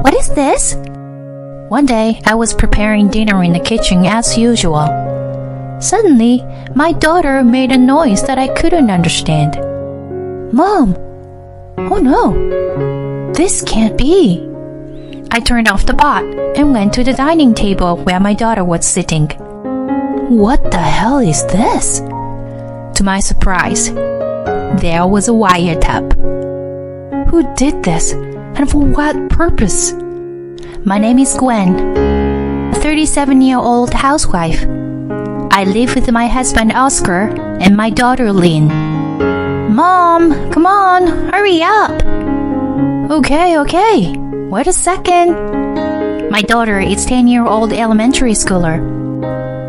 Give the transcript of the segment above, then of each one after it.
what is this? One day, I was preparing dinner in the kitchen as usual. Suddenly, my daughter made a noise that I couldn't understand. Mom! Oh no! This can't be! I turned off the pot and went to the dining table where my daughter was sitting. What the hell is this? To my surprise, there was a wiretap. Who did this, and for what purpose? My name is Gwen, a 37-year-old housewife. I live with my husband Oscar and my daughter Lynn. Mom, come on, hurry up. Okay. Wait a second. My daughter is 10-year-old elementary schooler.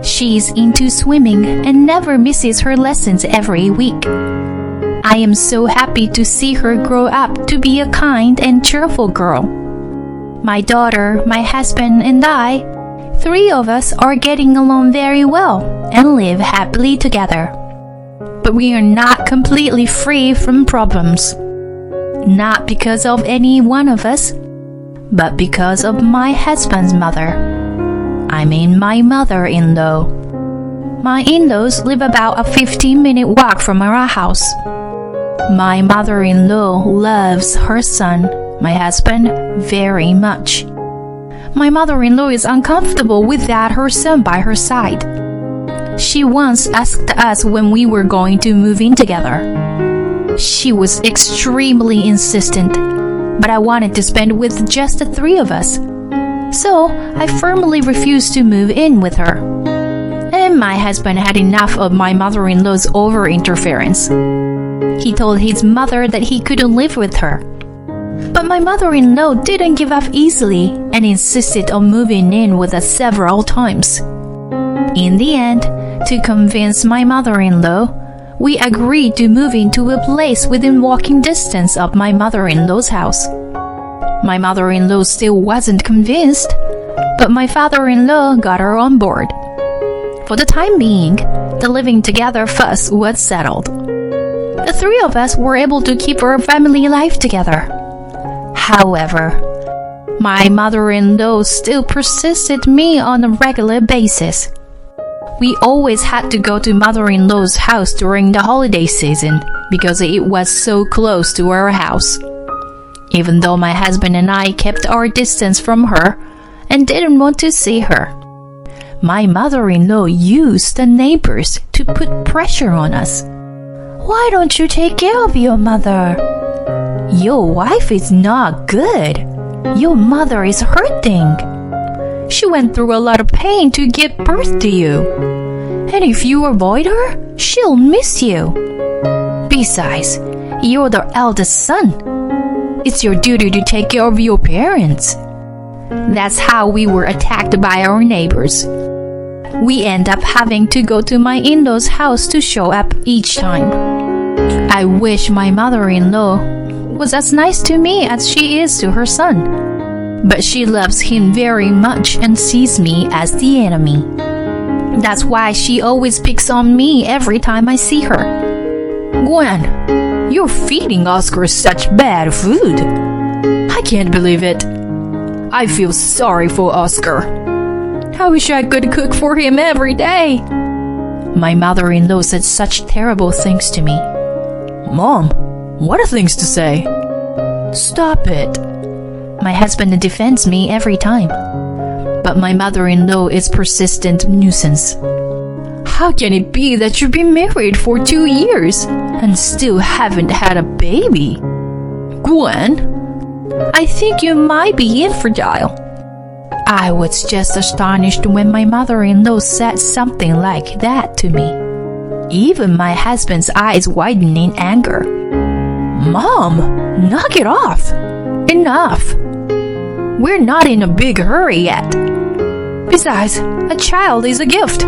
She's into swimming and never misses her lessons every week. I am so happy to see her grow up to be a kind and cheerful girl. My daughter, my husband, and I, 3 of us are getting along very well and live happily together. But we are not completely free from problems. Not because of any one of us, but because of my husband's mother. I mean my mother-in-law. My in-laws live about a 15-minute walk from our house. My mother-in-law loves her son, my husband, very much. My mother-in-law is uncomfortable without her son by her side. She once asked us when we were going to move in together. She was extremely insistent, but I wanted to spend with just the 3 of us. So I firmly refused to move in with her. And my husband had enough of my mother-in-law's over-interference. He told his mother that he couldn't live with her. But my mother-in-law didn't give up easily and insisted on moving in with us several times. In the end, to convince my mother-in-law, we agreed to move into a place within walking distance of my mother-in-law's house. My mother-in-law still wasn't convinced, but my father-in-law got her on board. For the time being, the living together fuss was settled. The 3 of us were able to keep our family life together. However, my mother-in-law still persisted me on a regular basis. We always had to go to mother-in-law's house during the holiday season because it was so close to our house. Even though my husband and I kept our distance from her and didn't want to see her, my mother-in-law used the neighbors to put pressure on us. Why don't you take care of your mother? Your wife is not good. Your mother is hurting. She went through a lot of pain to give birth to you. And if you avoid her, she'll miss you. Besides, you're the eldest son. It's your duty to take care of your parents. That's how we were attacked by our neighbors. We end up having to go to my in-laws' house to show up each time. I wish my mother-in-law was as nice to me as she is to her son. But she loves him very much and sees me as the enemy. That's why she always picks on me every time I see her. Gwen, you're feeding Oscar such bad food. I can't believe it. I feel sorry for Oscar. I wish I could cook for him every day. My mother-in-law said such terrible things to me. Mom, what are things to say? Stop it. My husband defends me every time. But my mother-in-law is persistent nuisance. How can it be that you've been married for 2 years and still haven't had a baby? Gwen, I think you might be infertile. I was just astonished when my mother-in-law said something like that to me. Even my husband's eyes widened in anger. Mom, knock it off. Enough. We're not in a big hurry yet. Besides, a child is a gift.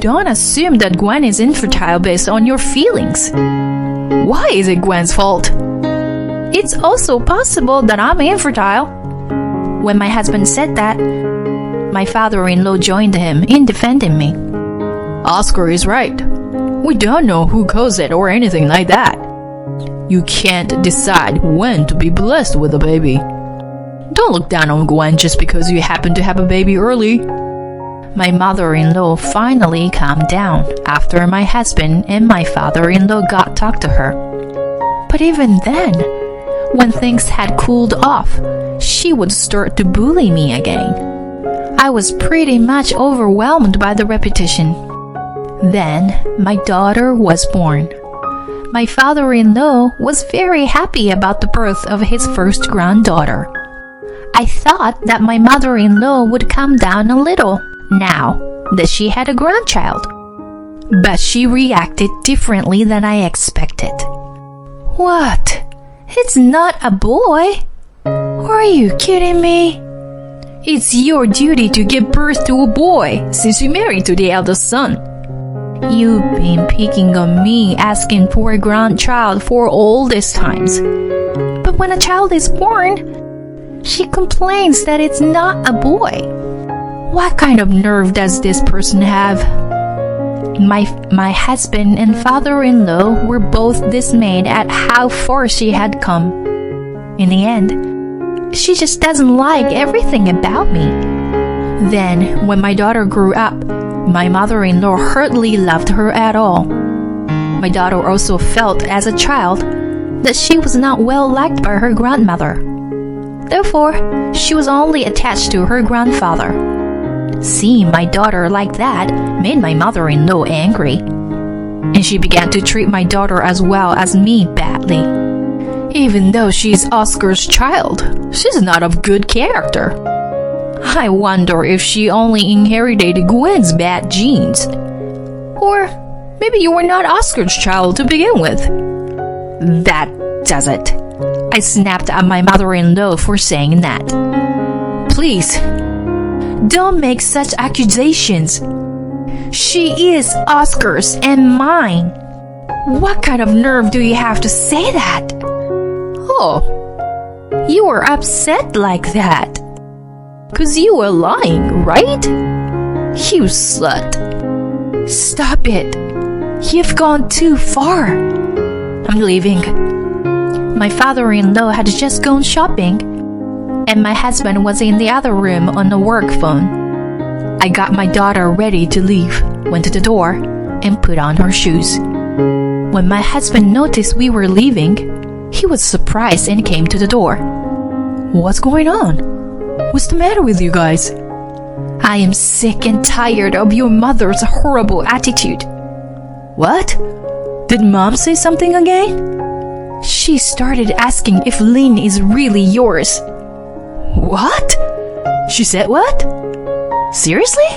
Don't assume that Gwen is infertile based on your feelings. Why is it Gwen's fault? It's also possible that I'm infertile. When my husband said that, my father-in-law joined him in defending me. Oscar is right. We don't know who caused it or anything like that. You can't decide when to be blessed with a baby. Don't look down on Gwen just because you happen to have a baby early. My mother-in-law finally calmed down after my husband and my father-in-law got talk to her. But even then, when things had cooled off, she would start to bully me again. I was pretty much overwhelmed by the repetition. Then my daughter was born. My father-in-law was very happy about the birth of his first granddaughter. I thought that my mother-in-law would calm down a little now that she had a grandchild. But she reacted differently than I expected. What? It's not a boy? Are you kidding me? It's your duty to give birth to a boy since you married to the eldest son. You've been picking on me asking for a grandchild for all these times. But when a child is born, she complains that it's not a boy. What kind of nerve does this person have? My husband and father-in-law were both dismayed at how far she had come. In the end, she just doesn't like everything about me. Then, when my daughter grew up, my mother-in-law hardly loved her at all. My daughter also felt as a child that she was not well liked by her grandmother. Therefore, she was only attached to her grandfather. Seeing my daughter like that made my mother-in-law angry, and she began to treat my daughter as well as me badly. Even though she's Oscar's child, she's not of good character. I wonder if she only inherited Gwen's bad genes. Or maybe you were not Oscar's child to begin with. That does it. I snapped at my mother-in-law for saying that. Please, don't make such accusations. She is Oscar's and mine. What kind of nerve do you have to say that? Oh, you were upset like that. 'Cause you were lying, right? You slut. Stop it. You've gone too far. I'm leaving. My father-in-law had just gone shopping, and my husband was in the other room on the work phone. I got my daughter ready to leave, went to the door, and put on her shoes. When my husband noticed we were leaving, he was surprised and came to the door. What's going on? What's the matter with you guys? I am sick and tired of your mother's horrible attitude. What? Did Mom say something again? She started asking if Lynn is really yours. What? She said what? Seriously?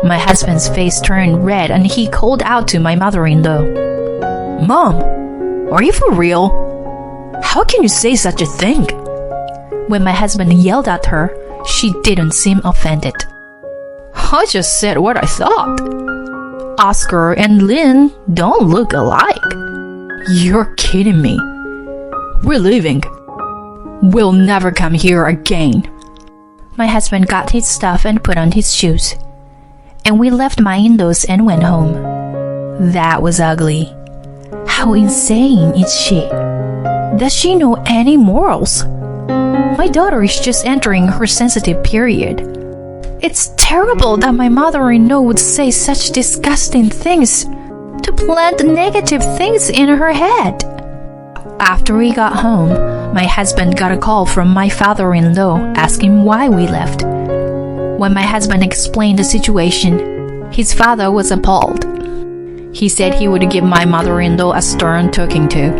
My husband's face turned red and he called out to my mother-in-law. Mom, are you for real? How can you say such a thing? When my husband yelled at her, she didn't seem offended. I just said what I thought. Oscar and Lynn don't look alike. You're kidding me. We're leaving. We'll never come here again. My husband got his stuff and put on his shoes, and we left my in-laws and went home. That was ugly. How insane is she? Does she know any morals? My daughter is just entering her sensitive period. It's terrible that my mother-in-law would say such disgusting things to plant negative things in her head. After we got home, my husband got a call from my father-in-law asking why we left. When my husband explained the situation, his father was appalled. He said he would give my mother-in-law a stern talking to.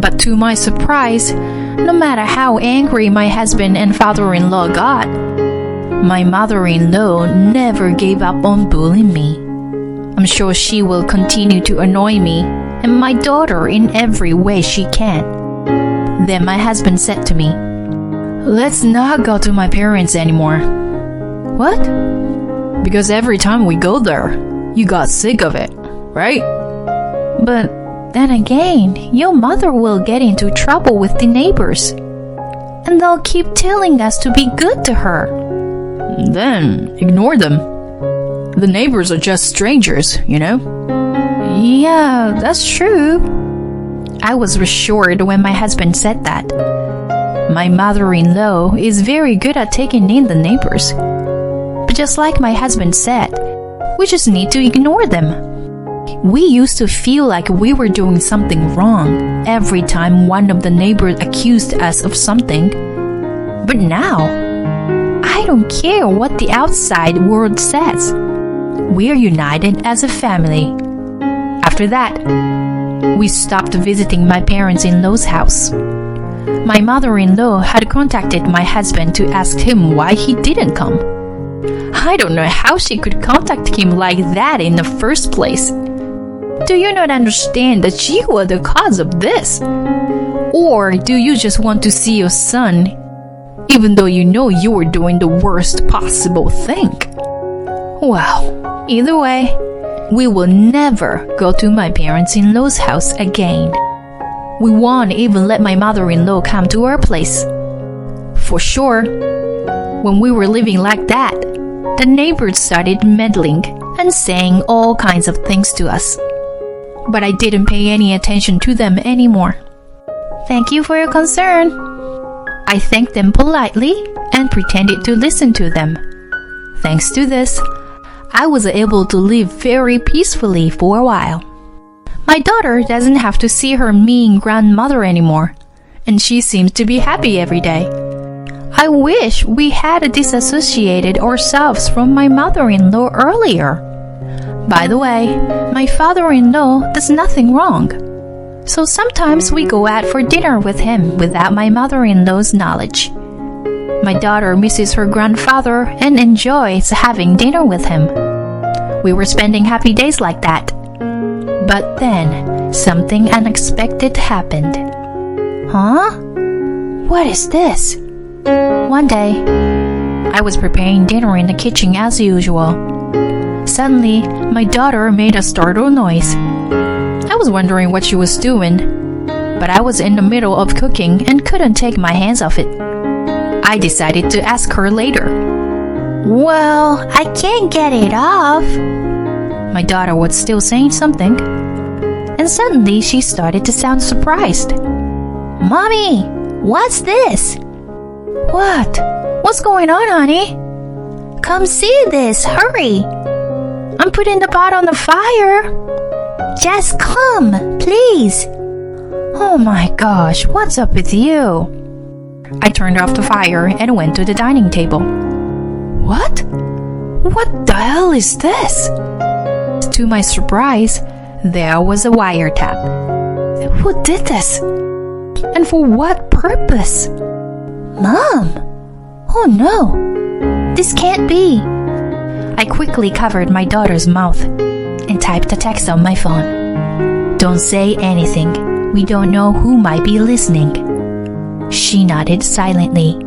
But to my surprise, no matter how angry my husband and father-in-law got, my mother-in-law never gave up on bullying me. I'm sure she will continue to annoy me and my daughter in every way she can. Then my husband said to me, "Let's not go to my parents anymore." What? Because every time we go there, you got sick of it, right? But then again, your mother will get into trouble with the neighbors, and they'll keep telling us to be good to her. Then ignore them. The neighbors are just strangers, you know? Yeah, that's true. I was reassured when my husband said that. My mother-in-law is very good at taking in the neighbors. But just like my husband said, we just need to ignore them. We used to feel like we were doing something wrong every time one of the neighbors accused us of something. But now, I don't care what the outside world says. We're united as a family. After that, we stopped visiting my parents-in-law's house. My mother-in-law had contacted my husband to ask him why he didn't come. I don't know how she could contact him like that in the first place. Do you not understand that you were the cause of this? Or do you just want to see your son, even though you know you were doing the worst possible thing? Well, either way, we will never go to my parents-in-law's house again. We won't even let my mother-in-law come to our place. For sure, when we were living like that, the neighbors started meddling and saying all kinds of things to us. But I didn't pay any attention to them anymore. Thank you for your concern. I thanked them politely and pretended to listen to them. Thanks to this, I was able to live very peacefully for a while. My daughter doesn't have to see her mean grandmother anymore, and she seems to be happy every day. I wish we had disassociated ourselves from my mother-in-law earlier. By the way, my father-in-law does nothing wrong. So sometimes we go out for dinner with him without my mother-in-law's knowledge. My daughter misses her grandfather and enjoys having dinner with him. We were spending happy days like that. But then, something unexpected happened. Huh? What is this? One day, I was preparing dinner in the kitchen as usual. Suddenly, my daughter made a startled noise. I was wondering what she was doing, but I was in the middle of cooking and couldn't take my hands off it. I decided to ask her later. Well, I can't get it off. My daughter was still saying something, and suddenly she started to sound surprised. Mommy, what's this? What? What's going on, honey? Come see this, hurry. I'm putting the pot on the fire. Just come, please. Oh my gosh, what's up with you? I turned off the fire and went to the dining table. What? What the hell is this? To my surprise, there was a wiretap. Who did this? And for what purpose? Mom! Oh no! This can't be! I quickly covered my daughter's mouth and typed a text on my phone. Don't say anything. We don't know who might be listening. She nodded silently.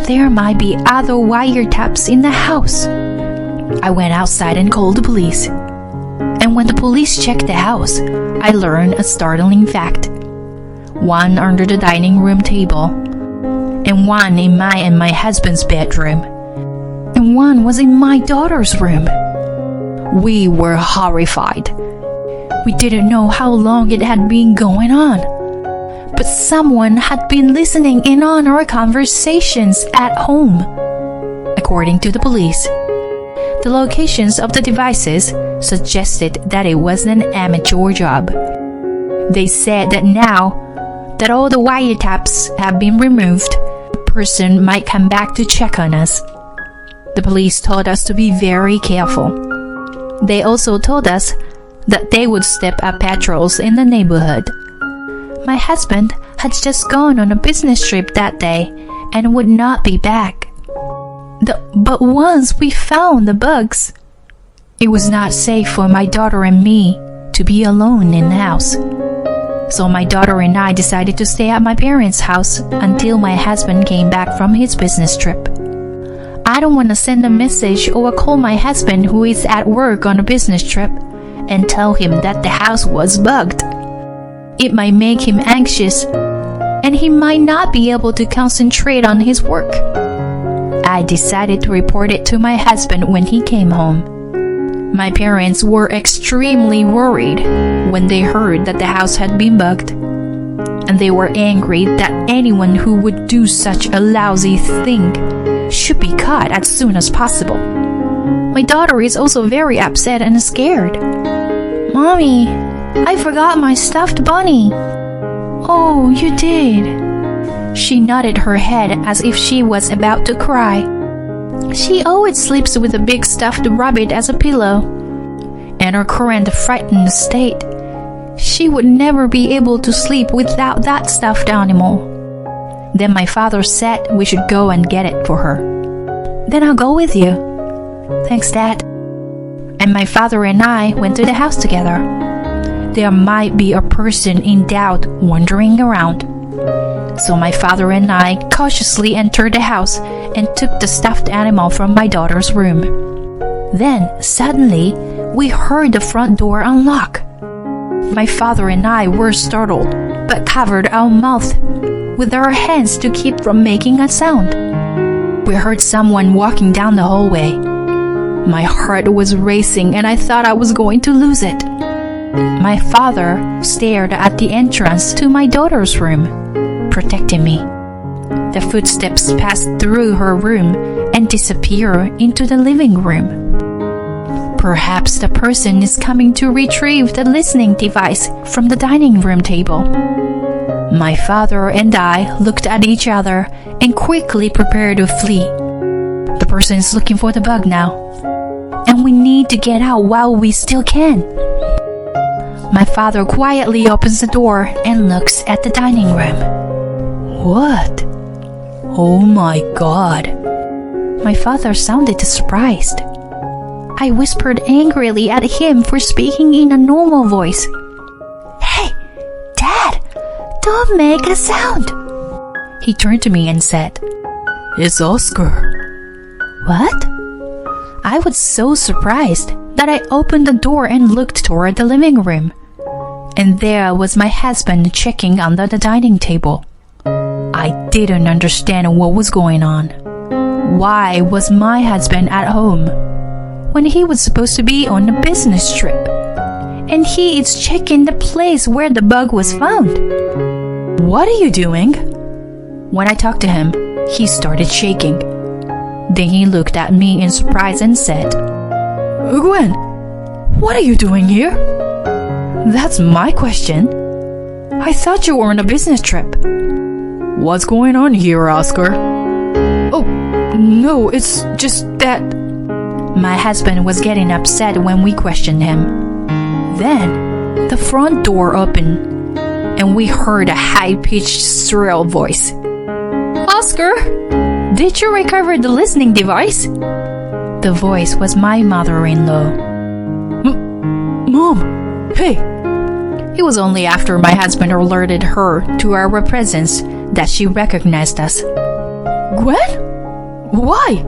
There might be other wiretaps in the house. I went outside and called the police. And when the police checked the house, I learned a startling fact. One under the dining room table, and one in my and my husband's bedroom, and one was in my daughter's room. We were horrified. We didn't know how long it had been going on, but someone had been listening in on our conversations at home. According to the police, the locations of the devices suggested that it was an amateur job. They said that now that all the wiretaps have been removed, the person might come back to check on us. The police told us to be very careful. They also told us that they would step up patrols in the neighborhood. My husband had just gone on a business trip that day and would not be back. But once we found the bugs, it was not safe for my daughter and me to be alone in the house. So my daughter and I decided to stay at my parents' house until my husband came back from his business trip. I don't want to send a message or call my husband who is at work on a business trip and tell him that the house was bugged. It might make him anxious, and he might not be able to concentrate on his work. I decided to report it to my husband when he came home. My parents were extremely worried when they heard that the house had been bugged, and and they were angry that anyone who would do such a lousy thing should be caught as soon as possible. My daughter is also very upset and scared. Mommy, I forgot my stuffed bunny. Oh, you did. She nodded her head as if she was about to cry. She always sleeps with a big stuffed rabbit as a pillow. In her current frightened state, she would never be able to sleep without that stuffed animal. Then my father said we should go and get it for her. Then I'll go with you. Thanks, Dad. And my father and I went to the house together. There might be a person in doubt wandering around. So my father and I cautiously entered the house and took the stuffed animal from my daughter's room. Then, suddenly, we heard the front door unlock. My father and I were startled, but covered our mouth with our hands to keep from making a sound. We heard someone walking down the hallway. My heart was racing and I thought I was going to lose it. My father stared at the entrance to my daughter's room, protecting me. The footsteps passed through her room and disappeared into the living room. Perhaps the person is coming to retrieve the listening device from the dining room table. My father and I looked at each other and quickly prepared to flee. The person is looking for the bug now, and we need to get out while we still can. My father quietly opens the door and looks at the dining room. What? Oh my God. My father sounded surprised. I whispered angrily at him for speaking in a normal voice. Hey, Dad, don't make a sound. He turned to me and said, It's Oscar. What? I was so surprised that I opened the door and looked toward the living room. And there was my husband checking under the dining table. I didn't understand what was going on. Why was my husband at home when he was supposed to be on a business trip? And he is checking the place where the bug was found. What are you doing? When I talked to him, he started shaking. Then he looked at me in surprise and said, Gwen, what are you doing here? That's my question. I thought you were on a business trip. What's going on here, Oscar? Oh, no, it's just that... My husband was getting upset when we questioned him. Then, the front door opened, and we heard a high-pitched, shrill voice. Oscar, did you recover the listening device? The voice was my mother-in-law. Mom, hey! It was only after my husband alerted her to our presence that she recognized us. Gwen? Why?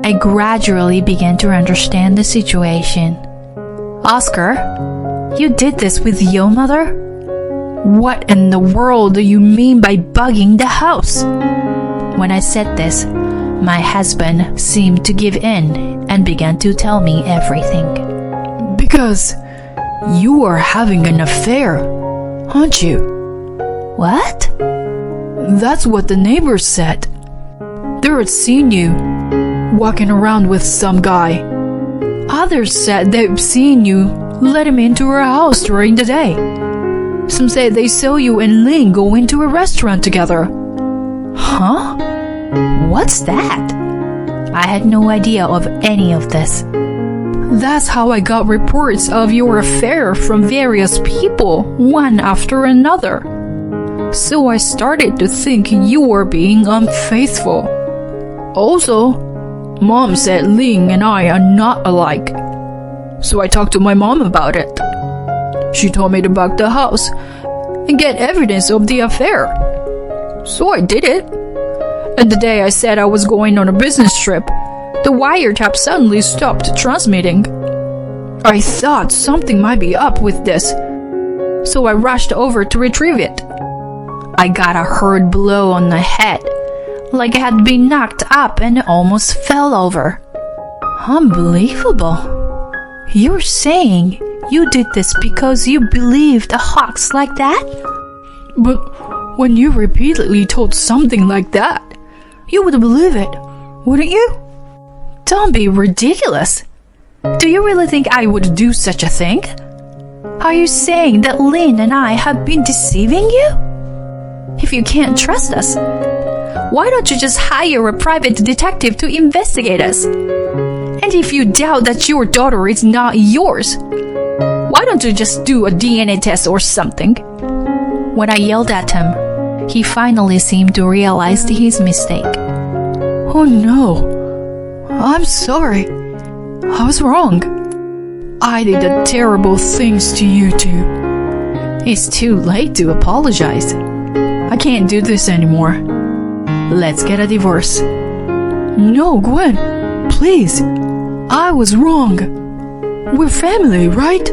I gradually began to understand the situation. Oscar, you did this with your mother? What in the world do you mean by bugging the house? When I said this, my husband seemed to give in and began to tell me everything. Because you are having an affair, aren't you? What? That's what the neighbors said. They had seen you walking around with some guy. Others said they've seen you let him into her house during the day. Some say they saw you and Ling go into a restaurant together. Huh? What's that? I had no idea of any of this. That's how I got reports of your affair from various people, one after another. So I started to think you were being unfaithful. Also, Mom said Ling and I are not alike. So I talked to my mom about it. She told me to bug the house and get evidence of the affair. So I did it. And the day I said I was going on a business trip, the wiretap suddenly stopped transmitting. I thought something might be up with this, so I rushed over to retrieve it. I got a hard blow on the head, like I had been knocked up and almost fell over. Unbelievable. You're saying you did this because you believed a hoax like that? But when you repeatedly told something like that, you would believe it, wouldn't you? Don't be ridiculous. Do you really think I would do such a thing? Are you saying that Lynn and I have been deceiving you? If you can't trust us, why don't you just hire a private detective to investigate us? And if you doubt that your daughter is not yours, why don't you just do a DNA test or something? When I yelled at him, he finally seemed to realize his mistake. Oh no, I'm sorry. I was wrong. I did the terrible things to you two. It's too late to apologize. I can't do this anymore. Let's get a divorce. No, Gwen, please. I was wrong. We're family, right?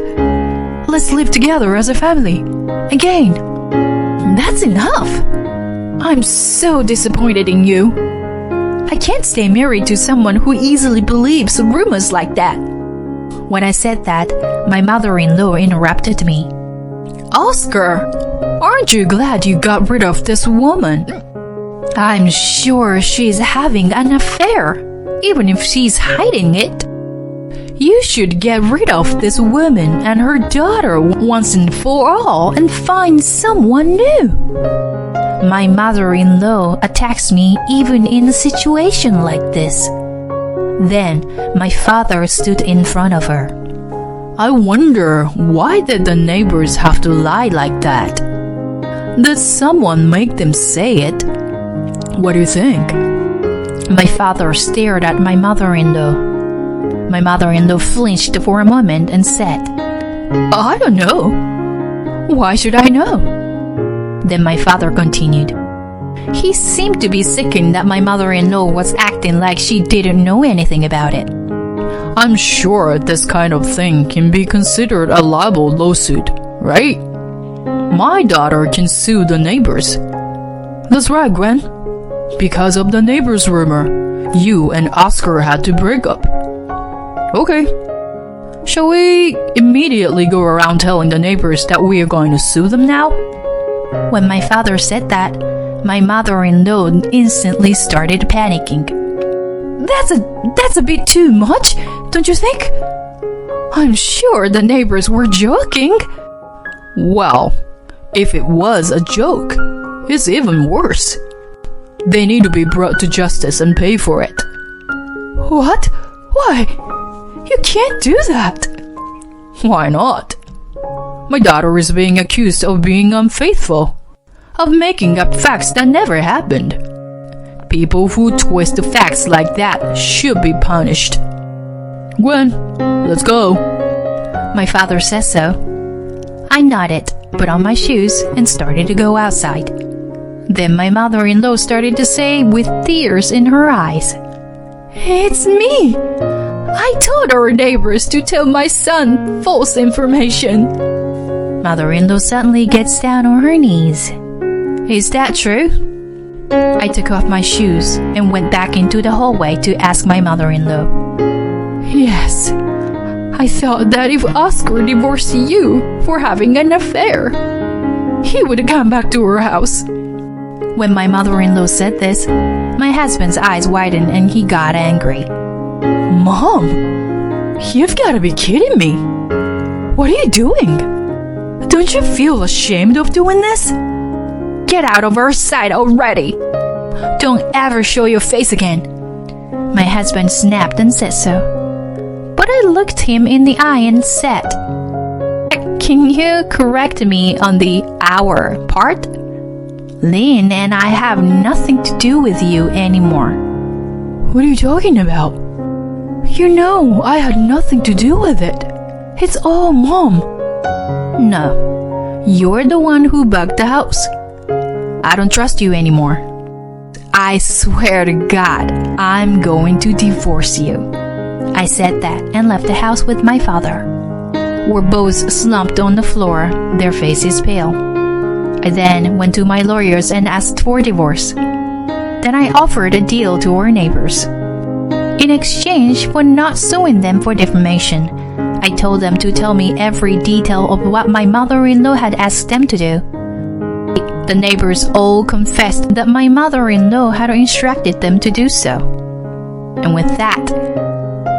Let's live together as a family. Again. That's enough. I'm so disappointed in you. I can't stay married to someone who easily believes rumors like that. When I said that, my mother-in-law interrupted me. Oscar, aren't you glad you got rid of this woman? I'm sure she's having an affair, even if she's hiding it. You should get rid of this woman and her daughter once and for all and find someone new. My mother-in-law attacks me even in a situation like this. Then my father stood in front of her. I wonder, why did the neighbors have to lie like that? Did someone make them say it? What do you think? My father stared at my mother-in-law. My mother-in-law flinched for a moment and said, I don't know. Why should I know? Then my father continued. He seemed to be sickened that my mother-in-law was acting like she didn't know anything about it. I'm sure this kind of thing can be considered a libel lawsuit, right? My daughter can sue the neighbors. That's right, Gwen. Because of the neighbors' rumor, you and Oscar had to break up. Okay. Shall we immediately go around telling the neighbors that we are going to sue them now? When my father said that, my mother-in-law instantly started panicking. That's a bit too much, don't you think? I'm sure the neighbors were joking. Well, if it was a joke, it's even worse. They need to be brought to justice and pay for it. What? Why? You can't do that. Why not? My daughter is being accused of being unfaithful, of making up facts that never happened. People who twist the facts like that should be punished. Gwen, let's go. My father says so. I nodded, put on my shoes, and started to go outside. Then my mother-in-law started to say with tears in her eyes, It's me! I told our neighbors to tell my son false information. Mother-in-law suddenly gets down on her knees. Is that true? I took off my shoes and went back into the hallway to ask my mother-in-law. Yes, I thought that if Oscar divorced you for having an affair, he would come back to our house. When my mother-in-law said this, my husband's eyes widened and he got angry. Mom, you've got to be kidding me. What are you doing? Don't you feel ashamed of doing this? Get out of our sight already. Don't ever show your face again. My husband snapped and said so. But I looked him in the eye and said, Can you correct me on the our part? Lynn and I have nothing to do with you anymore. What are you talking about? You know I had nothing to do with it. It's all Mom. No, you're the one who bugged the house. I don't trust you anymore. I swear to God, I'm going to divorce you. I said that and left the house with my father. We're both slumped on the floor, their faces pale. I then went to my lawyers and asked for divorce. Then I offered a deal to our neighbors. In exchange for not suing them for defamation, I told them to tell me every detail of what my mother-in-law had asked them to do. The neighbors all confessed that my mother-in-law had instructed them to do so. And with that,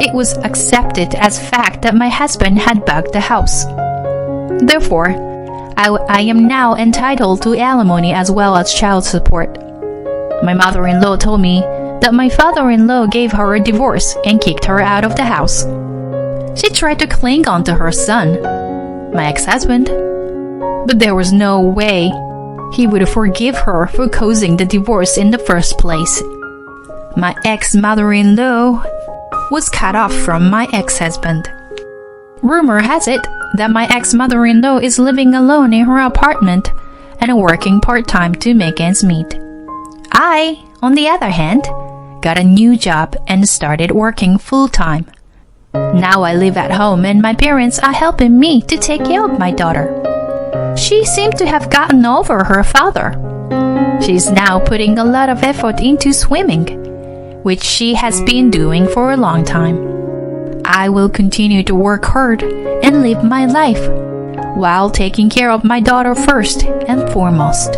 it was accepted as fact that my husband had bugged the house. Therefore, I am now entitled to alimony as well as child support. My mother-in-law told me that my father-in-law gave her a divorce and kicked her out of the house. She tried to cling on to her son, my ex-husband, but there was no way he would forgive her for causing the divorce in the first place. My ex-mother-in-law was cut off from my ex-husband. Rumor has it that my ex-mother-in-law is living alone in her apartment and working part-time to make ends meet. I, on the other hand, got a new job and started working full-time. Now I live at home and my parents are helping me to take care of my daughter. She seemed to have gotten over her father. She's now putting a lot of effort into swimming, which she has been doing for a long time. I will continue to work hard and live my life while taking care of my daughter first and foremost.